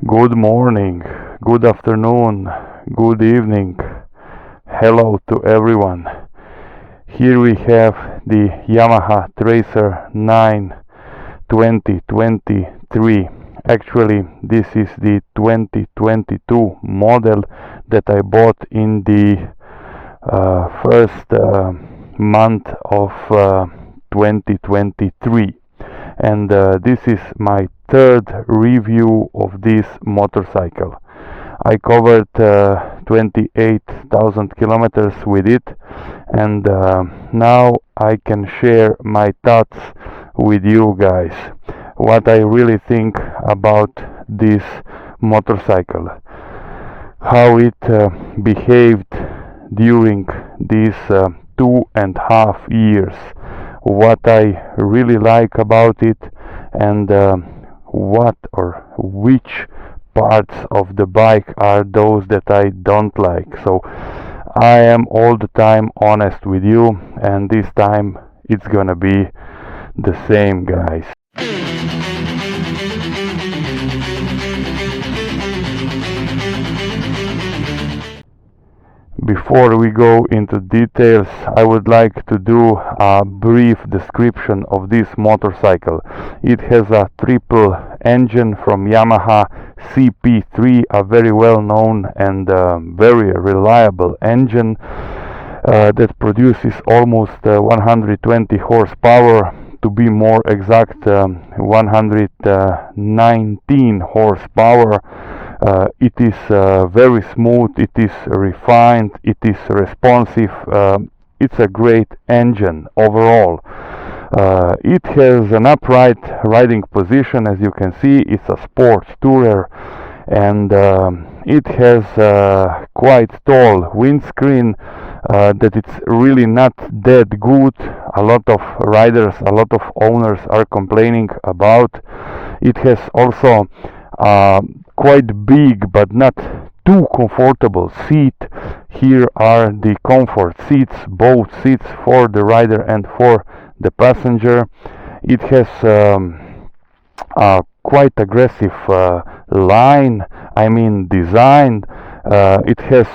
Good morning, good afternoon, good evening. Hello to everyone. Here we have the Yamaha Tracer 9 2023. Actually, this is the 2022 model that I bought in the first month of 2023. And this is my third review of this motorcycle. I covered 28,000 kilometers with it, and now I can share my thoughts with you guys. What I really think about this motorcycle, how it behaved during these 2.5 years, what I really like about it, and what or which parts of the bike are those that I don't like. So I am all the time honest with you, and this time it's gonna be the same, guys. Before we go into details, I would like to do a brief description of this motorcycle. It has a triple engine from Yamaha CP3, a very well known and very reliable engine that produces almost 120 horsepower. To be more exact, 119 horsepower. It is very smooth, it is refined, it is responsive. It's a great engine overall. It has an upright riding position, as you can see. It's a sports tourer, and it has quite tall windscreen that it's really not that good. A lot of riders, a lot of owners are complaining about. It has also quite big but not too comfortable seat. Here are the comfort seats, both seats for the rider and for the passenger. It has a quite aggressive design. It has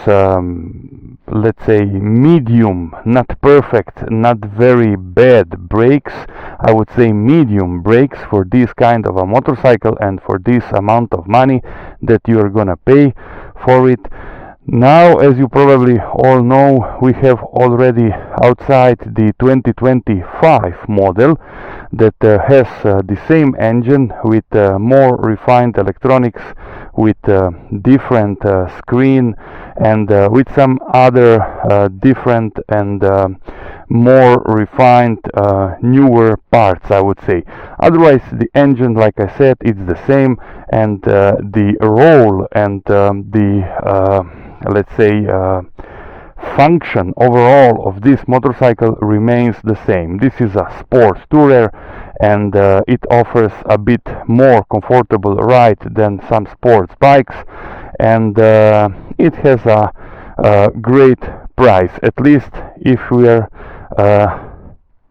let's say medium, not perfect, not very bad brakes. I would say medium brakes for this kind of a motorcycle and for this amount of money that you are gonna pay for it. Now, as you probably all know, we have already outside the 2025 model that has the same engine with more refined electronics, with different screen, and with some other different and more refined newer parts, I would say. Otherwise, the engine, like I said, it's the same, and the role and the let's say function overall of this motorcycle remains the same. This is a sports tourer, and it offers a bit more comfortable ride than some sports bikes, and it has a great price, at least if we are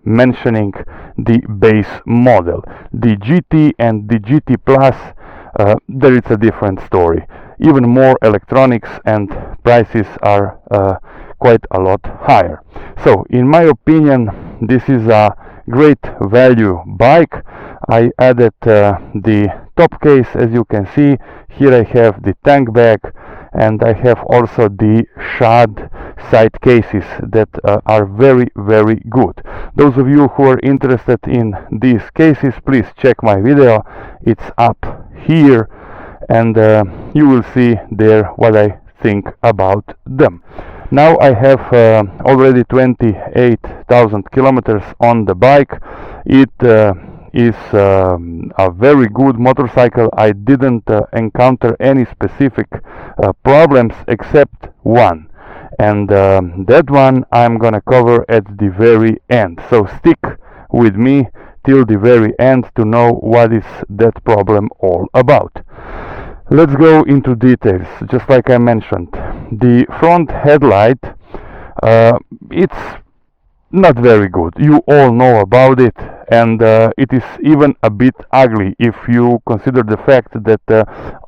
mentioning the base model. The GT and the GT Plus, there is a different story. Even more electronics, and prices are quite a lot higher. So in my opinion, this is a great value bike. I added the top case, as you can see. Here I have the tank bag, and I have also the shod side cases that are very good. Those of you who are interested in these cases, please check my video. It's up here, and you will see there what I think about them. Now I have already 28,000 kilometers on the bike. It is a very good motorcycle. I didn't encounter any specific problems except one, and that one I'm gonna cover at the very end. So stick with me till the very end to know what is that problem all about. Let's go into details. Just like I mentioned, the front headlight, it's not very good. You all know about it, and it is even a bit ugly if you consider the fact that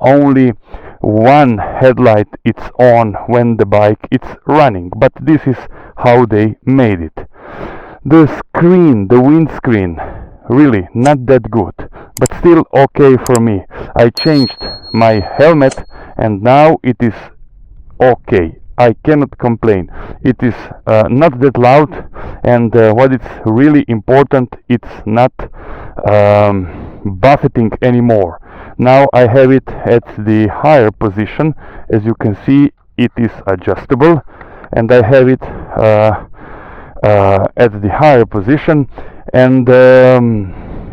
only one headlight is on when the bike is running, but this is how they made it. The screen, the windscreen, really not that good, but still okay for me. I changed my helmet and now it is okay. I cannot complain. It is not that loud, and what is really important, it's not buffeting anymore. Now I have it at the higher position. As you can see, it is adjustable, and I have it at the higher position. And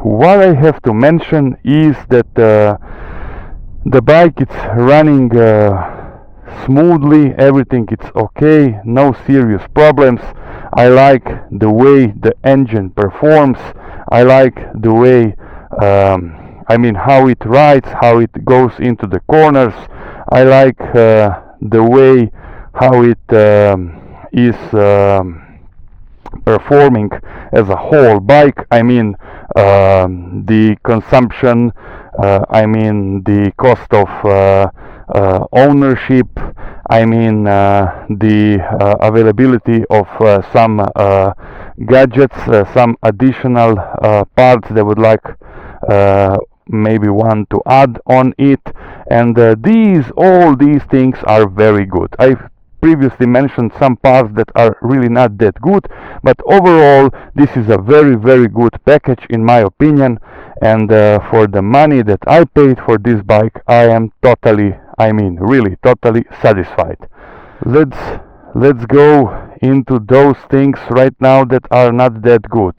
what I have to mention is that the bike is running smoothly, everything is okay, no serious problems. I like the way the engine performs. I like the way how it rides, how it goes into the corners. I like the way how it is performing as a whole bike. The consumption, the cost of ownership, the availability of some gadgets, some additional parts they would like maybe want to add on it, and all these things are very good. I've previously mentioned some parts that are really not that good, but overall this is a very, very good package in my opinion, and for the money that I paid for this bike, I am really totally satisfied. Let's go into those things right now that are not that good.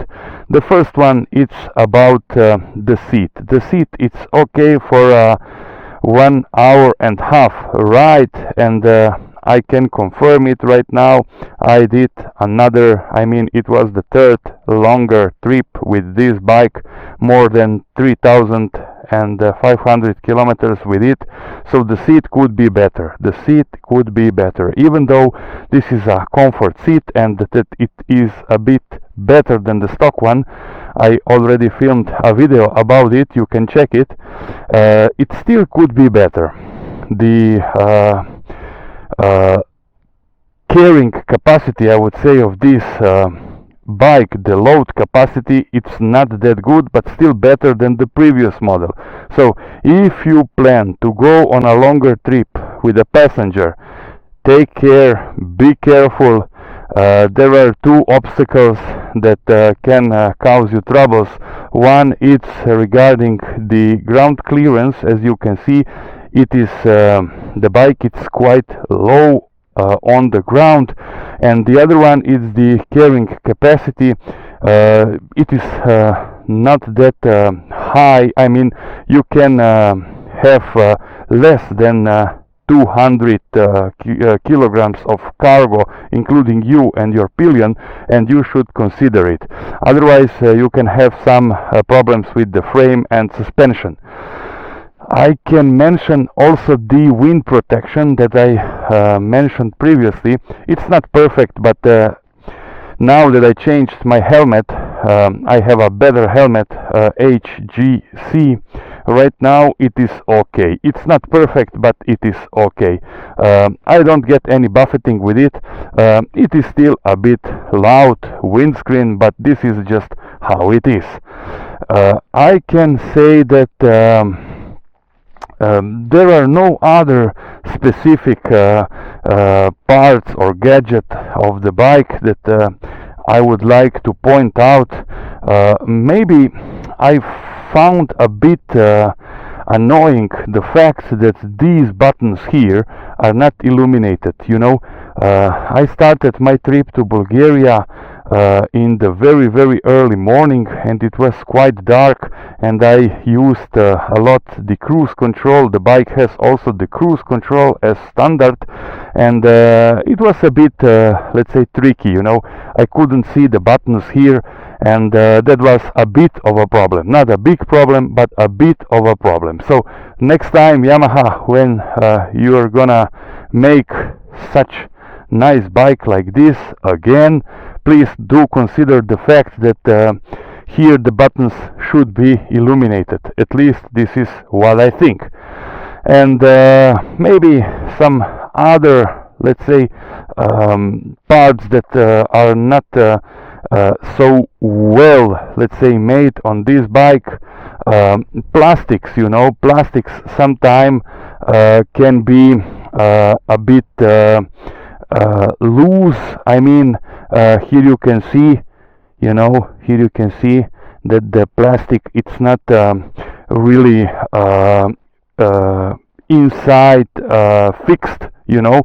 The first one, it's about the seat. The seat, it's okay for a 1 hour and a half ride, and I can confirm it right now. I did another, it was the third longer trip with this bike, more than 3,500 kilometers with it. So the seat could be better. The seat could be better, even though this is a comfort seat and that it is a bit better than the stock one. I already filmed a video about it, you can check it. It still could be better. The carrying capacity, I would say, of this bike, the load capacity, it's not that good, but still better than the previous model. So if you plan to go on a longer trip with a passenger, take care, be careful. There are two obstacles that can cause you troubles. One is regarding the ground clearance. As you can see, it is the bike is quite low on the ground, and the other one is the carrying capacity. It is not that high. You can have less than 200 kilograms of cargo, including you and your pillion, and you should consider it. Otherwise you can have some problems with the frame and suspension. I can mention also the wind protection that I mentioned previously. It's not perfect, but now that I changed my helmet, I have a better helmet, HGC. Right now it is okay. It's not perfect, but it is okay. I don't get any buffeting with it. It is still a bit loud windscreen, but this is just how it is. I can say that there are no other specific parts or gadget of the bike that I would like to point out. Maybe I found a bit annoying the fact that these buttons here are not illuminated. I started my trip to Bulgaria in the very, very early morning, and it was quite dark, and I used a lot the cruise control. The bike has also the cruise control as standard, and it was a bit let's say tricky. I couldn't see the buttons here, and that was a bit of a problem. Not a big problem, but a bit of a problem. So next time, Yamaha, when you are gonna make such nice bike like this again, please do consider the fact that here the buttons should be illuminated. At least this is what I think. And maybe some other, let's say, parts that are not so well, let's say, made on this bike. Plastics, you know, plastics sometime can be a bit loose. I mean, here you can see, you know, here you can see that the plastic, it's not really inside fixed, you know,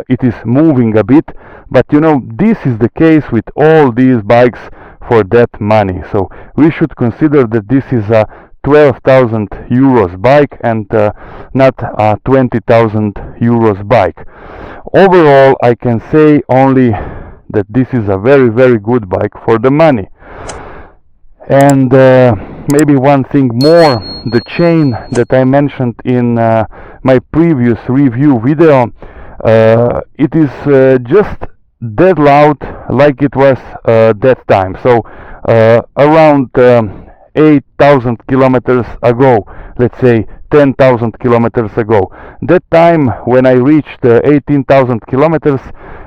it is moving a bit, but you know, this is the case with all these bikes for that money. So we should consider that this is a 12,000 euros bike and not a 20,000 euros bike. Overall, I can say only that this is a very, very good bike for the money. And maybe one thing more, the chain that I mentioned in my previous review video, it is just dead loud like it was that time. So around 8,000 kilometers ago, let's say 10,000 kilometers ago, that time when I reached 18,000 kilometers,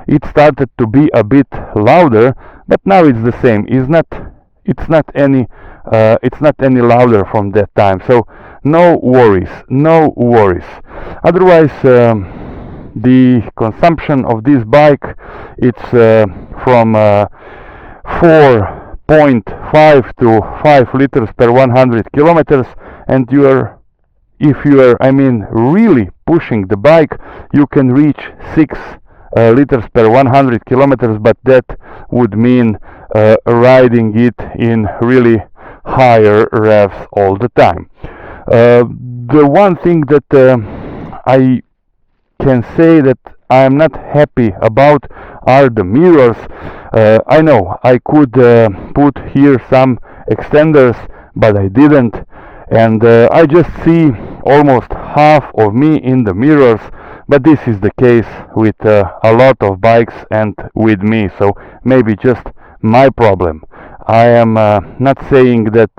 it started to be a bit louder, but now it's the same. It's not any louder from that time. So no worries, no worries. Otherwise, the consumption of this bike, it's from 4.5 to 5 liters per 100 kilometers, and if you are, I mean, really pushing the bike, you can reach 6 liters per 100 kilometers, but that would mean riding it in really higher revs all the time. The one thing that I can say that I am not happy about are the mirrors. I know I could put here some extenders, but I didn't, and I just see almost half of me in the mirrors. But this is the case with a lot of bikes and with me, so maybe just my problem. I am not saying that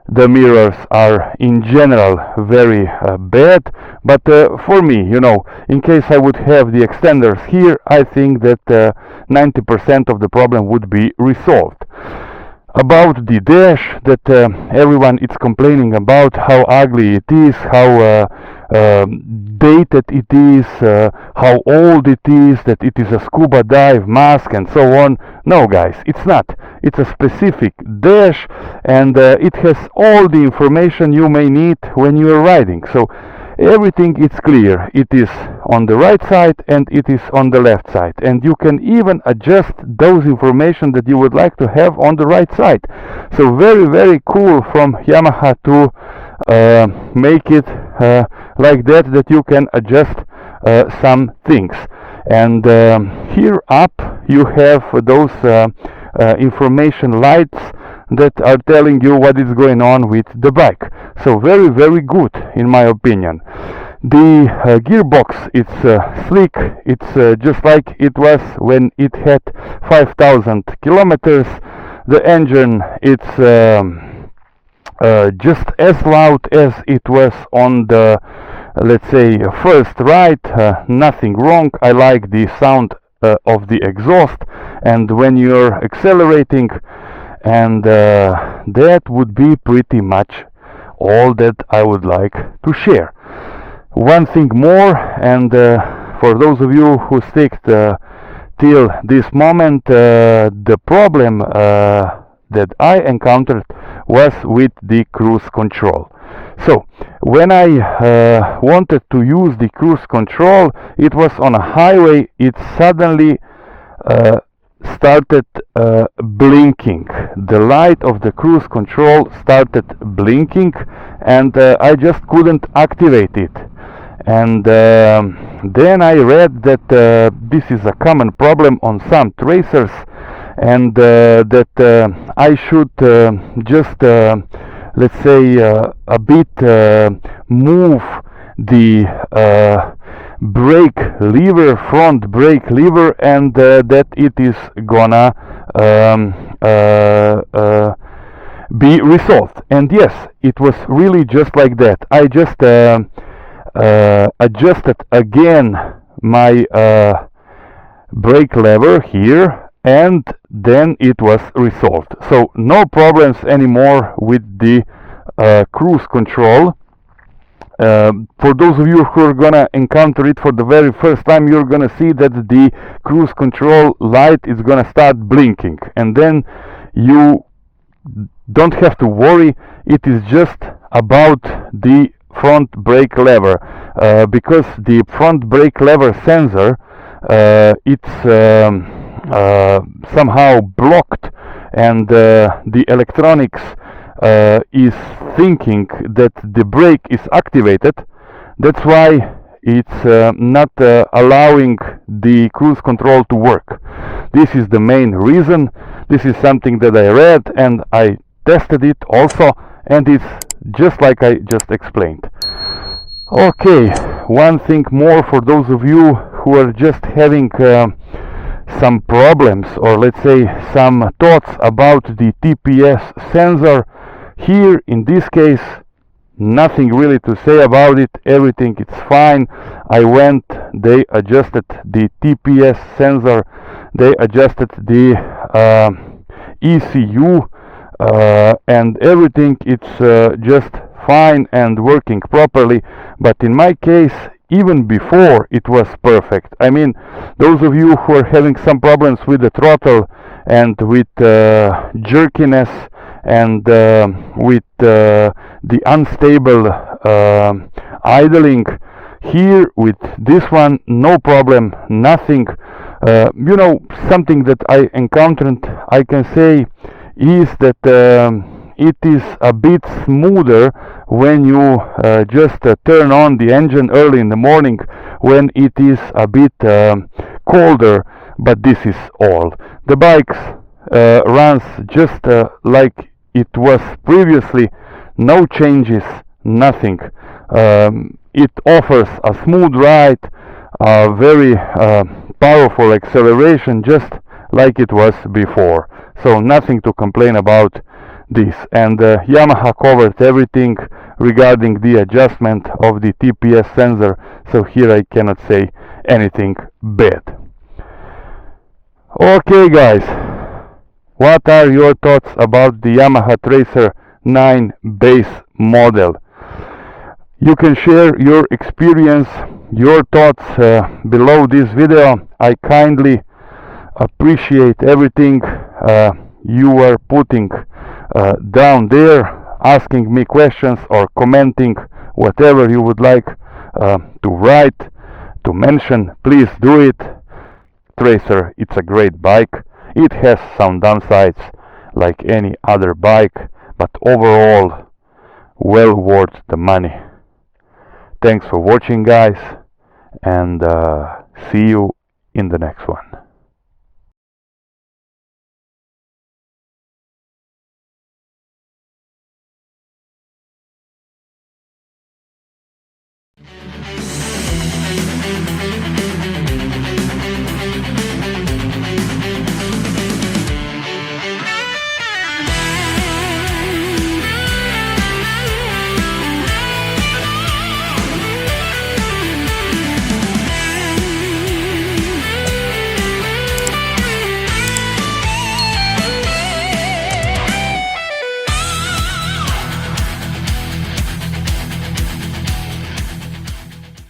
the mirrors are in general very bad, but for me, you know, in case I would have the extenders here, I think that 90% of the problem would be resolved. About the dash that everyone is complaining about, how ugly it is, how dated it is, how old it is, that it is a scuba dive mask and so on. No guys, it's not. It's a specific dash, and it has all the information you may need when you are riding. So everything is clear. It is on the right side and it is on the left side, and you can even adjust those information that you would like to have on the right side. So very, very cool from Yamaha to make it like that you can adjust some things. And here up you have those information lights that are telling you what is going on with the bike. So very, very good in my opinion. The gearbox, it's slick. It's just like it was when it had 5,000 kilometers. The engine, it's just as loud as it was on the, let's say, first ride. Nothing wrong. I like the sound of the exhaust, and when you're accelerating, and that would be pretty much all that I would like to share. One thing more, and for those of you who stick till this moment, the problem that I encountered was with the cruise control. So when I wanted to use the cruise control, it was on a highway. It suddenly started blinking. The light of the cruise control started blinking, and I just couldn't activate it. And then I read that this is a common problem on some tracers, and that I should just let's say a bit move the brake lever, front brake lever, and that it is gonna be resolved. And yes, it was really just like that. I just adjusted again my brake lever here, and then it was resolved. So no problems anymore with the cruise control. For those of you who are gonna encounter it for the very first time, you're gonna see that the cruise control light is gonna start blinking, and then you don't have to worry. It is just about the front brake lever, because the front brake lever sensor, it's somehow blocked, and the electronics is thinking that the brake is activated. That's why it's not allowing the cruise control to work. This is the main reason. This is something that I read, and I tested it also, and it's just like I just explained. Okay, one thing more for those of you who are just having some problems, or let's say some thoughts about the TPS sensor. Here in this case, nothing really to say about it. Everything is fine. I went, they adjusted the TPS sensor, they adjusted the ECU, and everything it's just fine and working properly. But in my case, even before, it was perfect. I mean, those of you who are having some problems with the throttle and with jerkiness and with the unstable idling, here with this one, no problem, nothing. You know, something that I encountered, I can say, is that it is a bit smoother when you just turn on the engine early in the morning, when it is a bit colder. But this is all. The bike runs just like it was previously. No changes, nothing. It offers a smooth ride, a very powerful acceleration, just like it was before. So nothing to complain about this. And Yamaha covered everything regarding the adjustment of the TPS sensor, so here I cannot say anything bad. Okay guys, what are your thoughts about the Yamaha Tracer 9 base model? You can share your experience, your thoughts below this video. I kindly appreciate everything you are putting down there, asking me questions or commenting whatever you would like to write, to mention. Please do it. Tracer, it's a great bike. It has some downsides like any other bike, but overall well worth the money. Thanks for watching guys, and see you in the next one.